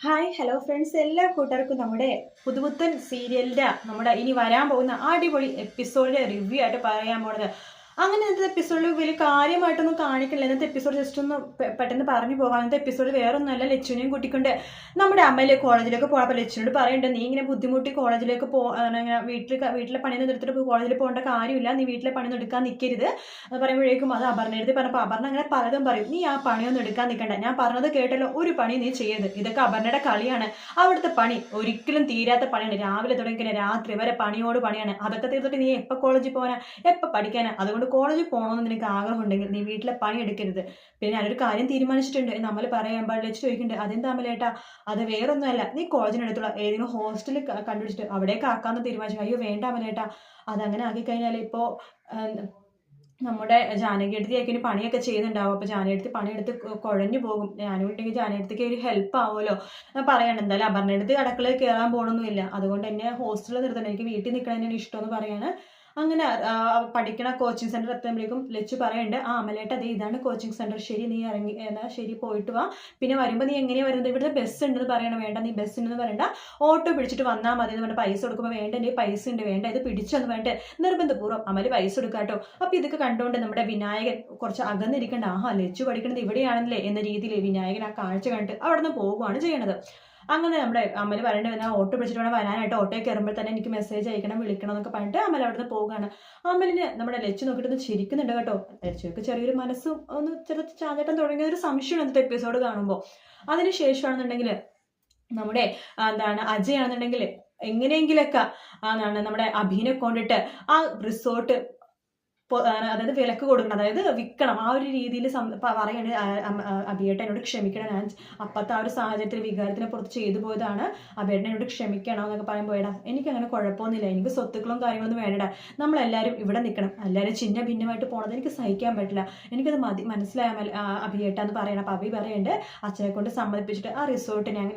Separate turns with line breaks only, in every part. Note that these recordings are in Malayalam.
ഹായ് ഹലോ ഫ്രണ്ട്സ്, എല്ലാ കൂട്ടുകാർക്കും നമ്മുടെ പുതുപുത്തൻ സീരിയലിൻ്റെ നമ്മുടെ ഇനി വരാൻ പോകുന്ന അടിപൊളി എപ്പിസോഡിൻ്റെ റിവ്യൂ ആയിട്ട് പറയാൻ പോണത്. അങ്ങനെ ഇന്നത്തെ എപ്പിസോഡിൽ വലിയ കാര്യമായിട്ടൊന്നും കാണിക്കില്ല. ഇന്നത്തെ എപ്പിസോഡ് ജസ്റ്റ് ഒന്ന് പെട്ടെന്ന് പറഞ്ഞു പോകാം. ഇന്നത്തെ എപ്പിസോഡ് വേറെ ഒന്നല്ല, ലച്ചുവിനെയും കൂട്ടിക്കൊണ്ട് നമ്മുടെ അമ്മയിലെ കോളേജിലേക്ക് പോകാം. അപ്പോൾ ലച്ചുവിനോട് പറയുന്നുണ്ട്, നീ ഇങ്ങനെ ബുദ്ധിമുട്ടി കോളേജിലേക്ക് വീട്ടിലെ പണിയൊന്നും എടുത്തിട്ട് കോളേജിൽ പോകേണ്ട കാര്യമില്ല, നീ വീട്ടിലെ പണിയൊന്നും എടുക്കാൻ നിൽക്കരുത് എന്ന് പറയുമ്പോഴേക്കും അത് അപർണയെടുത്ത് പറഞ്ഞപ്പോൾ അപർണ അങ്ങനെ പലതും പറയും. നീ ആ പണിയൊന്നും എടുക്കാൻ നിൽക്കണ്ട, ഞാൻ പറഞ്ഞത് കേട്ടല്ലോ, ഒരു പണി നീ ചെയ്യരുത്, ഇതൊക്കെ അപർണയുടെ കളിയാണ്. അവിടുത്തെ പണി ഒരിക്കലും തീരാത്ത പണിയാണ്, രാവിലെ തുടങ്ങി രാത്രി വരെ പണിയോട് പണിയാണ്. അതൊക്കെ തീർത്തിട്ട് നീ എപ്പോൾ കോളേജിൽ പോകാനാ, എപ്പോൾ പഠിക്കാനാ? അതുകൊണ്ട് കോളേജിൽ പോകണമെന്ന് നിനക്ക് ആഗ്രഹം ഉണ്ടെങ്കിൽ നീ വീട്ടിലെ പണി എടുക്കരുത്. പിന്നെ ഞാനൊരു കാര്യം തീരുമാനിച്ചിട്ടുണ്ട് എന്ന് അമൽ പറയുമ്പോൾ ലച്ചു ചോദിക്കുന്നുണ്ട്, അതെന്താ അമലേട്ടാ? അത് വേറൊന്നുമല്ല, നീ കോളേജിനടുത്തുള്ള ഏതെങ്കിലും ഹോസ്റ്റലിൽ കണ്ടുപിടിച്ചിട്ട് അവിടേക്ക് ആക്കാമെന്ന് തീരുമാനിച്ചു. അയ്യോ വേണ്ട അമലേട്ടാ, അതങ്ങനെ ആക്കിക്കഴിഞ്ഞാൽ ഇപ്പോൾ നമ്മുടെ ജാനകിയെടുത്തിയൊക്കെ ഇനി പണിയൊക്കെ ചെയ്യുന്നുണ്ടാവും. അപ്പോൾ ജാനകിയെടുത്ത് പണിയെടുത്ത് കുഴഞ്ഞു പോകും. ഞാനും ഉണ്ടെങ്കിൽ ജാനകിയെടുത്തേക്ക് ഒരു ഹെൽപ്പ് ആവുമല്ലോ പറയണം. എന്തായാലും അപർണയെടുത്ത് അടുക്കളയിൽ കയറാൻ പോകണമെന്നില്ല, അതുകൊണ്ട് എന്നെ ഹോസ്റ്റലിൽ നിർത്തണം, എനിക്ക് വീട്ടിൽ നിൽക്കണമെന്നാണ് ഇഷ്ടമെന്ന് പറയാണ്. അങ്ങനെ പഠിക്കണ കോച്ചിങ് സെൻറ്റർ എത്തുമ്പോഴേക്കും ലച്ചു പറയുന്നുണ്ട്, ആ അമലേട്ട അതെ ഇതാണ് കോച്ചിങ് സെൻറ്റർ, ശരി നീ ഇറങ്ങി എന്നാൽ ശരി പോയിട്ട് വാ, പിന്നെ വരുമ്പോൾ നീ എങ്ങനെയാണ് വരുന്നത്, ഇവിടുത്തെ ബസ് ഉണ്ടെന്ന് പറയണം. വേണ്ട നീ ബസ് ഉണ്ടെന്ന് പറയണ്ട, ഓട്ടോ പിടിച്ചിട്ട് വന്നാൽ മതി എന്ന് പറഞ്ഞാൽ പൈസ കൊടുക്കുമ്പോൾ വേണ്ട എൻ്റെ പൈസ ഉണ്ട്, വേണ്ട ഇത് പിടിച്ചെന്ന് പറഞ്ഞിട്ട് നിർബന്ധപൂർവ്വം അമല് പൈസ കൊടുക്കാട്ടോ. അപ്പോൾ ഇതൊക്കെ കണ്ടുകൊണ്ട് നമ്മുടെ വിനായകൻ കുറച്ച് അകന്നിരിക്കേണ്ട, ആഹാ ലച്ചു പഠിക്കുന്നത് ഇവിടെയാണല്ലേ എന്ന രീതിയിൽ വിനായകൻ ആ കാഴ്ച കണ്ടിട്ട് അവിടെ നിന്ന് പോവുകയാണ് ചെയ്യണത്. അങ്ങനെ നമ്മുടെ അമൽ പറയേണ്ടി വന്നാൽ ഓട്ടോ പിടിച്ചിട്ട് വേണം വരാനായിട്ട്, ഓട്ടോയിൽ കയറുമ്പോൾ തന്നെ എനിക്ക് മെസ്സേജ് അയക്കണം, വിളിക്കണം എന്നൊക്കെ പറഞ്ഞിട്ട് അമൽ അവിടെ നിന്ന് പോവുകയാണ്. അമലിന് നമ്മുടെ ലച്ചു നോക്കിയിട്ട് ഒന്ന് ചിരിക്കുന്നുണ്ട് കേട്ടോ. ലച്ചുവൊക്കെ ചെറിയൊരു മനസ്സും ഒന്ന് ചെറു ചാഞ്ചാട്ടം തുടങ്ങിയ ഒരു സംശയം എന്നിട്ട് എപ്പിസോഡ് കാണുമ്പോൾ. അതിനുശേഷമാണെന്നുണ്ടെങ്കിൽ നമ്മുടെ എന്താണ് അജയ് ആണെന്നുണ്ടെങ്കിൽ എങ്ങനെയെങ്കിലൊക്കെ നമ്മുടെ അഭിനെ കൊണ്ടിട്ട് ആ റിസോർട്ട് അതായത് വിലക്ക് കൊടുക്കണം, അതായത് വിൽക്കണം, ആ ഒരു രീതിയിൽ പറയണേ. അഭിയേട്ടൻ എന്നോട് ക്ഷമിക്കണം, ഞാൻ അപ്പത്തെ ആ ഒരു സാഹചര്യത്തിൽ വികാരത്തിനെ പുറത്ത് ചെയ്തു പോയതാണ്, അഭിയേട്ടൻ എന്നോട് ക്ഷമിക്കണം എന്നൊക്കെ പറയുമ്പോൾ എടാ എനിക്കങ്ങനെ കുഴപ്പമൊന്നുമില്ല, എനിക്ക് സ്വത്തുക്കളും കാര്യങ്ങളൊന്നും വേണ്ടടാ, നമ്മളെല്ലാവരും ഇവിടെ നിൽക്കണം, എല്ലാവരും ചിഹ്ന ഭിന്നമായിട്ട് പോണത് എനിക്ക് സഹിക്കാൻ പറ്റില്ല, എനിക്കത് മനസ്സിലായ അഭിയേട്ട എന്ന് പറയണം. അപ്പോൾ അഭി പറയേണ്ടത് അച്ഛനെ കൊണ്ട് സമ്മതിപ്പിച്ചിട്ട് ആ റിസോർട്ട് ഞാൻ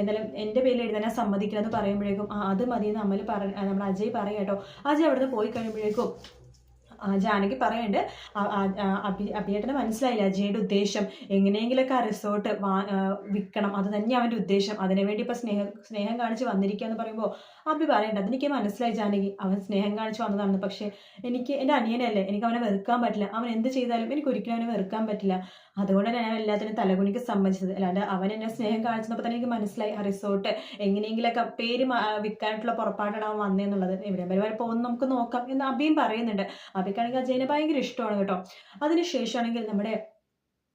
എന്തായാലും എൻ്റെ പേരിൽ എഴുതാൻ സമ്മതിക്കണം എന്ന് പറയുമ്പോഴേക്കും അത് മതിയെന്ന് അമൽ നമ്മുടെ അജയ് പറയാം കേട്ടോ. അജയ് അവിടെ നിന്ന് പോയി കഴിയുമ്പോഴേക്കും ജാനകി പറയുന്നുണ്ട്, അഭിയേട്ടന് മനസ്സിലായില്ല അജയുടെ ഉദ്ദേശം, എങ്ങനെയെങ്കിലൊക്കെ ആ റിസോർട്ട് വിൽക്കണം, അത് തന്നെ അവൻ്റെ ഉദ്ദേശം, അതിനുവേണ്ടി ഇപ്പം സ്നേഹം കാണിച്ച് വന്നിരിക്കുക എന്ന് പറയുമ്പോൾ അഭി പറയണ്ട, അതെനിക്ക് മനസ്സിലായി ജാനകി, അവൻ സ്നേഹം കാണിച്ച് വന്നതാണ്, പക്ഷേ എനിക്ക് എൻ്റെ അനിയനല്ലേ, എനിക്ക് അവനെ വെറുക്കാൻ പറ്റില്ല, അവൻ എന്ത് ചെയ്താലും എനിക്ക് ഒരിക്കലും അവനെ വെറുക്കാൻ പറ്റില്ല, അതുകൊണ്ടാണ് ഞാൻ എല്ലാത്തിനും തലകുണിക്ക് സമ്മതിച്ചത്, അല്ലാണ്ട് അവൻ എന്നെ സ്നേഹം കാണിച്ചപ്പോൾ തന്നെ എനിക്ക് മനസ്സിലായി ആ റിസോർട്ട് എങ്ങനെയെങ്കിലൊക്കെ പേര് വിൽക്കാനായിട്ടുള്ള പുറപ്പാടാണ് അവൻ വന്നതെന്നുള്ളത്, എവിടെ വരെ പോകുന്നു നമുക്ക് നോക്കാം എന്ന് അഭിയും പറയുന്നുണ്ട്. അഭിക്കാണെങ്കിൽ അജയനെ ഭയങ്കര ഇഷ്ടമാണ് കേട്ടോ. അതിനുശേഷമാണെങ്കിൽ നമ്മുടെ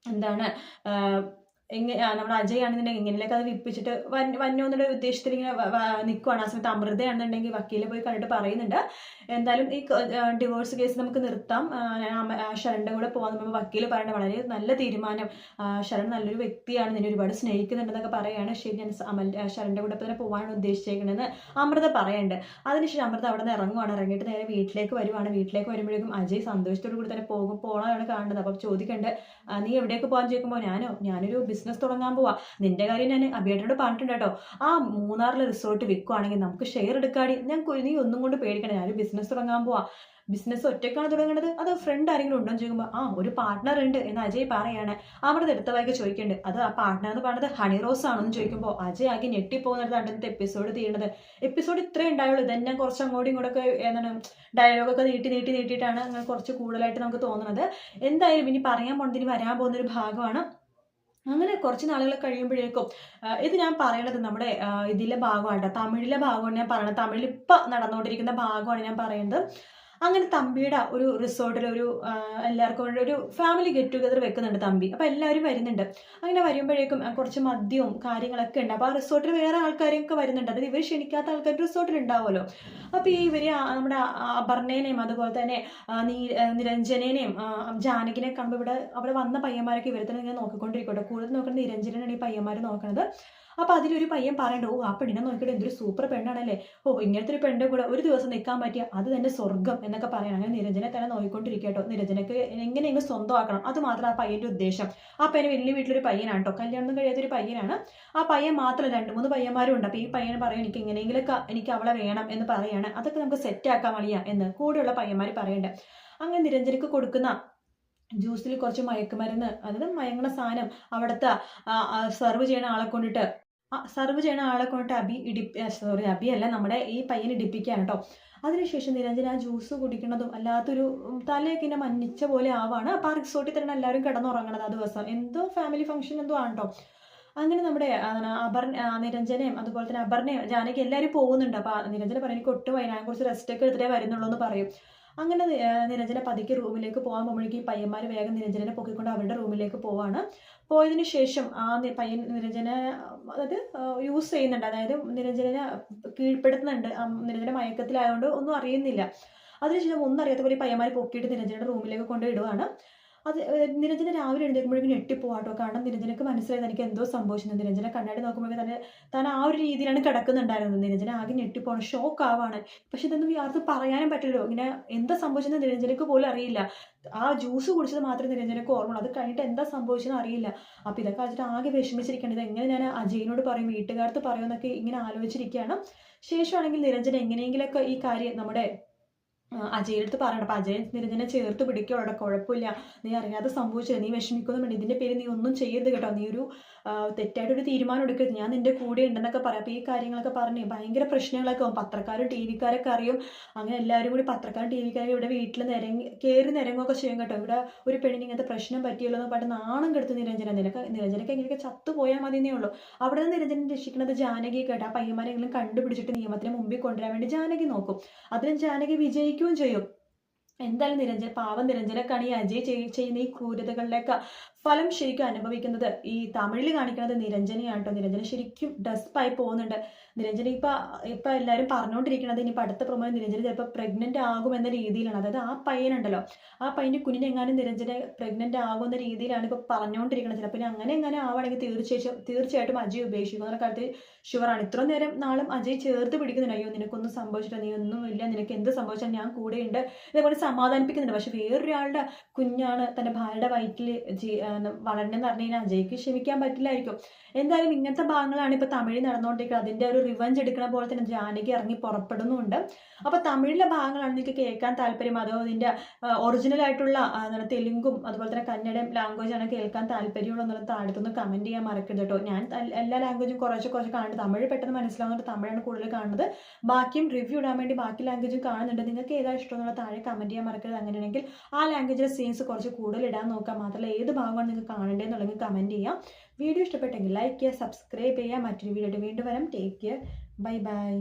എന്താണ് നമ്മുടെ അജയ് ആണെന്നുണ്ടെങ്കിൽ ഇങ്ങനെയൊക്കെ അത് വിപ്പിച്ചിട്ട് വന്നോ എന്നുള്ള ഉദ്ദേശത്തിൽ ഇങ്ങനെ നിൽക്കുവാണ്. ആ സമയത്ത് അമൃതയാണെന്നുണ്ടെങ്കിൽ വക്കീലെ പോയി കണ്ടിട്ട് പറയുന്നുണ്ട്, എന്തായാലും ഈ ഡിവോഴ്സ് കേസ് നമുക്ക് നിർത്താം, ശരണിൻ്റെ കൂടെ പോകാൻ നമ്മൾ വക്കീൽ പറയുന്നത് വളരെ നല്ല തീരുമാനം, ശരൺ നല്ലൊരു വ്യക്തിയാണ്, നിന്നെ ഒരുപാട് സ്നേഹിക്കുന്നുണ്ടെന്നൊക്കെ പറയുകയാണ്. ശരി ഞാൻ ശരണിൻ്റെ കൂടെ തന്നെ പോകാനാണ് ഉദ്ദേശിച്ചേക്കണമെന്ന് അമൃത പറയുന്നുണ്ട്. അതിനുശേഷം അമൃത അവിടെ നിന്ന് ഇറങ്ങിയിട്ട് നേരെ വീട്ടിലേക്ക് വരുമ്പോഴേക്കും അജയ് സന്തോഷത്തോടു കൂടി തന്നെ പോകണമാണ് കാണുന്നത്. അപ്പം ചോദിക്കണ്ട്, നീ എവിടേക്ക് പോകാൻ ചോദിക്കുമ്പോൾ ഞാനൊരു ബിസിനസ് തുടങ്ങാൻ പോവാ, നിന്റെ കാര്യം ഞാൻ അഭിയേട്ടനോട് പറഞ്ഞിട്ടുണ്ട് കേട്ടോ, ആ മൂന്നാറിലെ റിസോർട്ട് വിൽക്കുവാണെങ്കിൽ നമുക്ക് ഷെയർ എടുക്കാടി, നീ ഒന്നും കൊണ്ട് പേടിക്കണം, ഞാനൊരു ബിസിനസ് തുടങ്ങാൻ പോവാ. ബിസിനസ് ഒറ്റയ്ക്കാണ് തുടങ്ങേണ്ടത് അതോ ഫ്രണ്ട് ആരെങ്കിലും ഉണ്ടോ എന്ന് ചോദിക്കുമ്പോൾ ഒരു പാർട്ട്ണർ ഉണ്ട് എന്ന് അജയ് പറയാണ്. അവിടെ എടുത്ത വായിക്ക് ചോദിക്കേണ്ടത്, അത് ആ പാർട്ട്ണർ എന്ന് പറയുന്നത് ഹണി റോസ് ആണെന്ന് ചോദിക്കുമ്പോൾ അജയ് ആകെ ഞെട്ടിപ്പോകുന്നിടത്താണ് ഇന്നത്തെ എപ്പിസോഡ് തീരുന്നത്. എപ്പിസോഡ് ഇത്രേ ഉണ്ടായുള്ളൂ, ഇതന്നെ കുറച്ച് അങ്ങോട്ടും ഇങ്ങോട്ടൊക്കെ എന്താണ് ഡയലോഗൊക്കെ നീട്ടിയിട്ടാണ് അങ്ങനെ കുറച്ച് കൂടുതലായിട്ട് നമുക്ക് തോന്നുന്നത്. എന്തായാലും ഇനി പറയാൻ പോകുന്നതിന് വരാൻ പോകുന്നൊരു ഭാഗമാണ്. അങ്ങനെ കുറച്ച് നാളുകൾ കഴിയുമ്പോഴേക്കും ഇത് ഞാൻ പറയണത് നമ്മുടെ ഇതിലെ ഭാഗമാണ്, തമിഴിലെ ഭാഗമാണ് ഞാൻ പറയുന്നത്, തമിഴിൽ ഇപ്പം നടന്നുകൊണ്ടിരിക്കുന്ന ഭാഗമാണ് ഞാൻ പറയുന്നത്. അങ്ങനെ തമ്പിയുടെ ഒരു റിസോർട്ടിൽ എല്ലാവർക്കും വേണ്ടി ഒരു ഫാമിലി ഗെറ്റ് ടുഗദർ വെക്കുന്നുണ്ട് തമ്പി. അപ്പോൾ എല്ലാവരും വരുന്നുണ്ട്. അങ്ങനെ വരുമ്പോഴേക്കും കുറച്ച് മദ്യവും കാര്യങ്ങളൊക്കെ ഉണ്ട്. അപ്പോൾ ആ റിസോർട്ടിൽ വേറെ ആൾക്കാരൊക്കെ വരുന്നുണ്ട്, അതായത് ഇവർ ക്ഷണിക്കാത്ത ആൾക്കാർ റിസോർട്ടിൽ ഉണ്ടാവുമല്ലോ. അപ്പോൾ ഇവർ നമ്മുടെ അപർണേനെയും അതുപോലെ തന്നെ നിരഞ്ജനേനെയും ജാനകിനെ കാണുമ്പോൾ അവിടെ വന്ന പയ്യന്മാരൊക്കെ ഇവരെ തന്നെ ഇങ്ങനെ നോക്കിക്കൊണ്ടിരിക്കട്ടെ. കൂടുതൽ നോക്കുന്നത് നിരഞ്ജനാണ് ഈ പയ്യന്മാർ നോക്കുന്നത്. അപ്പോൾ അതിലൊരു പയ്യൻ പറയണ്ട, ആ പെണ്ണിനെ നോക്കിയിട്ട് എന്തൊരു സൂപ്പർ പെണ്ണാണല്ലേ, ഇങ്ങനത്തെ ഒരു പെണ്ണിൻ്റെ കൂടെ ഒരു ദിവസം നിൽക്കാൻ പറ്റിയ അത് തന്നെ സ്വർഗം എന്നൊക്കെ പറയണം. അങ്ങനെ നിരഞ്ജനെ തന്നെ നോക്കിക്കൊണ്ടിരിക്കട്ടോ. നിരഞ്ജനക്ക് എങ്ങനെയെങ്കിലും സ്വന്തമാക്കണം, അത് മാത്രം ആ പയ്യൻ്റെ ഉദ്ദേശം. ആ പയ്യന് വലിയ വീട്ടിലൊരു പയ്യനാണ് കേട്ടോ, കല്യാണം കഴിയാത്തൊരു പയ്യനാണ്. ആ പയ്യൻ മാത്രമല്ല 2-3 പയ്യന്മാരും ഉണ്ട്. അപ്പോൾ ഈ പയ്യൻ പറയും, എനിക്ക് അവളെ വേണം എന്ന് പറയാണ്. അതൊക്കെ നമുക്ക് സെറ്റാക്കാൻ വഴിയാ എന്ന് കൂടെയുള്ള പയ്യന്മാർ പറയണ്ട. അങ്ങനെ നിരഞ്ജനക്ക് കൊടുക്കുന്ന ജ്യൂസിൽ കുറച്ച് മയക്കുമരുന്ന്, അതായത് മയങ്ങണ സാധനം അവിടുത്തെ സെർവ് ചെയ്യുന്ന ആളെ കൊണ്ടിട്ട് സർവ് ചെയ്യുന്ന ആളെ കൊണ്ടിട്ട് അബി അല്ല നമ്മുടെ ഈ പയ്യൻ ഇടിപ്പിക്കുകയാണ് കേട്ടോ. അതിനുശേഷം നിരഞ്ജന ആ ജ്യൂസ് കുടിക്കുന്നതും അല്ലാത്തൊരു തലയൊക്കെ ഇങ്ങനെ മഞ്ഞിച്ച പോലെ ആവാണ്. അപ്പോൾ ആ റിസോർട്ടിൽ തന്നെ എല്ലാവരും കിടന്നുറങ്ങണത് ആ ദിവസം. എന്തോ ഫാമിലി ഫംഗ്ഷൻ എന്തോ ആണ് കേട്ടോ. അങ്ങനെ നമ്മുടെ നിരഞ്ജനയും അതുപോലെ തന്നെ അപർണയും ജാനകി എല്ലാവരും പോകുന്നുണ്ട്. അപ്പോൾ നിരഞ്ജന പറയും എനിക്ക് ഒട്ടും വയ്യ, ഞാൻ കുറച്ച് റെസ്റ്റ് ഒക്കെ എടുത്തിട്ടേ വരുന്നുള്ളൂ എന്ന് പറയും. അങ്ങനെ നിരഞ്ജന പതുക്കെ റൂമിലേക്ക് പോകാൻ പോകുമ്പോഴേക്കും ഈ പയ്യന്മാർ വേഗം നിരഞ്ജനെ പൊക്കിക്കൊണ്ട് അവരുടെ റൂമിലേക്ക് പോവാണ്. പോയതിന് ശേഷം ആ പയ്യൻ നിരഞ്ജന അതായത് യൂസ് ചെയ്യുന്നുണ്ട്, അതായത് നിരഞ്ജനെ കീഴ്പ്പെടുത്തുന്നുണ്ട്. നിരഞ്ജന മയക്കത്തിലായതുകൊണ്ട് ഒന്നും അറിയുന്നില്ല. അതിനുശേഷം ഒന്നും അറിയാത്ത പോലെ പയ്യന്മാർ പൊക്കിയിട്ട് നിരഞ്ജനയുടെ റൂമിലേക്ക് കൊണ്ടുപോയിടുവാണ്. അത് നിരഞ്ജന രാവിലെ എഴുന്നേൽക്കുമ്പോഴേക്കും ഞെട്ടിപ്പോവാട്ടോ. കാരണം നിരഞ്ജനക്ക് മനസ്സിലായത് എനിക്ക് എന്തോ സംഭവിച്ചത്. നിരഞ്ജന കണ്ണാടി നോക്കുമ്പോഴേക്കും താൻ ആ ഒരു രീതിയിലാണ് കിടക്കുന്നുണ്ടായിരുന്നത്. നിരഞ്ജന ആകെ ഞെട്ടിപ്പോവാണ്, ഷോക്ക് ആവാണ്. പക്ഷെ ഇതൊന്നും ആർക്ക് പറയാനും പറ്റില്ലല്ലോ. ഇങ്ങനെ എന്താ സംഭവിച്ചതെന്ന് നിരഞ്ജനക്ക് പോലും അറിയില്ല. ആ ജ്യൂസ് കുടിച്ചത് മാത്രമേ നിരഞ്ജനക്ക് ഓർമ്മയുള്ളൂ. അത് കഴിഞ്ഞിട്ട് എന്താ സംഭവിച്ചതെന്ന് അറിയില്ല. അപ്പോൾ ഇതൊക്കെ വെച്ചിട്ട് ആകെ വിഷമിച്ചിരിക്കേണ്ടത് എങ്ങനെ ഞാൻ അജയിനോട് പറയും, വീട്ടുകാർക്ക് പറയുമെന്നൊക്കെ ഇങ്ങനെ ആലോചിച്ചിരിക്കുകയാണ്. ശേഷമാണെങ്കിൽ നിരഞ്ജന എങ്ങനെയെങ്കിലൊക്കെ ഈ കാര്യം നമ്മുടെ അജയുടെ അടുത്ത് പറയണം. അപ്പം അജയൻ നിരഞ്ജനെ ചേർത്ത് പിടിക്കോടെ, കുഴപ്പമില്ല, നീ അറിയാതെ സംഭവിച്ചത്, നീ വിഷമിക്കൊന്നും വേണ്ട, ഇതിൻ്റെ പേര് നീ ഒന്നും ചെയ്യരുത് കേട്ടോ, നീ ഒരു തെറ്റായിട്ടൊരു തീരുമാനം എടുക്കരുത്, ഞാൻ നിന്റെ കൂടെ ഉണ്ടെന്നൊക്കെ പറയാം. അപ്പോൾ ഈ കാര്യങ്ങളൊക്കെ പറഞ്ഞ് ഭയങ്കര പ്രശ്നങ്ങളൊക്കെ ആവും. പത്രക്കാരും ടി വിക്കാരൊക്കെ അറിയും. അങ്ങനെ എല്ലാവരും കൂടി പത്രക്കാരും ടി വിക്കാരും ഇവിടെ വീട്ടിൽ നിരങ്ങുകയൊക്കെ ചെയ്യും കേട്ടോ. ഇവിടെ ഒരു പെണ്ണിന് ഇങ്ങനത്തെ പ്രശ്നം പറ്റിയല്ലോ എന്ന് പറഞ്ഞിട്ട് നാണം കെടുത്ത് നിരഞ്ജനക്ക് എങ്ങനെയൊക്കെ ചത്തുപോയാൽ മതിയെന്നേ ഉള്ളൂ. അവിടെ നിന്ന് നിരഞ്ജനെ രക്ഷിക്കുന്നത് ജാനകി കേട്ടോ. ആ പയ്യന്മാരെങ്കിലും കണ്ടുപിടിച്ചിട്ട് നിയമത്തിന് മുമ്പിൽ കൊണ്ടുവരാൻ വേണ്ടി ജാനകി നോക്കും. അതിലും ജാനകി വിജയിക്കുകയും ചെയ്യും. എന്തായാലും പാവം നിരഞ്ജനക്കാണ് ഈ അജയ് ചെയ്യുന്ന ഈ ക്രൂരതകളിലേക്ക് ഫലം ശരിക്കും അനുഭവിക്കുന്നത് ഈ തമിഴിൽ കാണിക്കുന്നത് നിരഞ്ജനയാണ് കേട്ടോ. നിരഞ്ജന ശരിക്കും ഡെസ്പായി പോകുന്നുണ്ട്. നിരഞ്ജന ഇപ്പൊ എല്ലാവരും പറഞ്ഞുകൊണ്ടിരിക്കുന്നത് ഇനിയിപ്പോൾ അടുത്ത പ്രൊമോ നിരഞ്ജന ചിലപ്പോൾ പ്രഗ്നന്റ് ആകുമെന്ന രീതിയിലാണ്. അതായത് ആ പയ്യനുണ്ടല്ലോ, ആ പയ്യന്റെ കുഞ്ഞിനെങ്ങാനും നിരഞ്ജന പ്രഗ്നന്റ് ആകുമെന്ന രീതിയിലാണ് ഇപ്പോൾ പറഞ്ഞുകൊണ്ടിരിക്കുന്നത്. ചിലപ്പോൾ അങ്ങനെ ആവുകയാണെങ്കിൽ തീർച്ചയായിട്ടും അജയ് ഉപേക്ഷിക്കും എന്നുള്ള കാര്യത്തിൽ ഷുവറാണ്. ഇത്ര നേരം നാളും അജയ് ചേർത്ത് പിടിക്കുന്നുണ്ട്, അയ്യോ നിനക്കൊന്നും സംഭവിച്ചില്ല, നീ ഒന്നുമില്ല, നിനക്ക് എന്ത് സംഭവിച്ചാൽ ഞാൻ കൂടെയുണ്ട്, ഇതേപോലെ സമാധാനിപ്പിക്കുന്നുണ്ട്. പക്ഷെ വേറൊരാളുടെ കുഞ്ഞാണ് തൻ്റെ ഭാര്യയുടെ വയറ്റിൽ വളരണമെന്ന് പറഞ്ഞു കഴിഞ്ഞാൽ അജയ്ക്ക് ക്ഷമിക്കാൻ പറ്റില്ലായിരിക്കും. എന്തായാലും ഇങ്ങനത്തെ ഭാഗങ്ങളാണ് ഇപ്പോൾ തമിഴിൽ നടന്നുകൊണ്ടിരിക്കുന്നത്. അതിൻ്റെ ഒരു റിവഞ്ച് എടുക്കുന്ന പോലെ തന്നെ ജാനകി ഇറങ്ങി പുറപ്പെടുന്നുണ്ട്. അപ്പോൾ തമിഴിലെ ഭാഗങ്ങളാണ് നിങ്ങൾക്ക് കേൾക്കാൻ താല്പര്യം, അതോ ഇതിൻ്റെ ഒറിജിനലായിട്ടുള്ള തെലുങ്കും അതുപോലെ തന്നെ കന്നഡയും ലാംഗ്വേജാണ് കേൾക്കാൻ താല്പര്യമുള്ളൂ എന്നുള്ളത് താഴത്തൊന്ന് കമൻറ്റ് ചെയ്യാൻ മറക്കരുത് കേട്ടോ. ഞാൻ എല്ലാ ലാംഗ്വേജും കുറച്ച് കാണുന്നത്, തമിഴ് പെട്ടെന്ന് മനസ്സിലാവുന്നത് തമിഴാണ് കൂടുതൽ കാണുന്നത്. ബാക്കിയും റിവ്യൂ ഇടാൻ വേണ്ടി ബാക്കി ലാംഗ്വേജും കാണുന്നുണ്ട്. നിങ്ങൾക്ക് ഏതാ ഇഷ്ടം എന്നുള്ള താഴെ കമൻറ്റ് ചെയ്യാൻ മറക്കരുത്. അങ്ങനെയാണെങ്കിൽ ആ ലാംഗ്വേജിലെ സീൻസ് കുറച്ച് കൂടുതൽ ഇടാൻ നോക്കാം. മാത്രമല്ല ഏത് ഭാഗമാണ് നിങ്ങൾക്ക് കാണേണ്ടതെന്നുള്ളത് കമൻറ്റ് ചെയ്യാം. വീഡിയോ ഇഷ്ടപ്പെട്ടെങ്കിൽ ലൈക്ക് ചെയ്യുക, സബ്സ്ക്രൈബ് ചെയ്യുക. മറ്റൊരു വീഡിയോ വീണ്ടും വരാം. Take care, bye bye.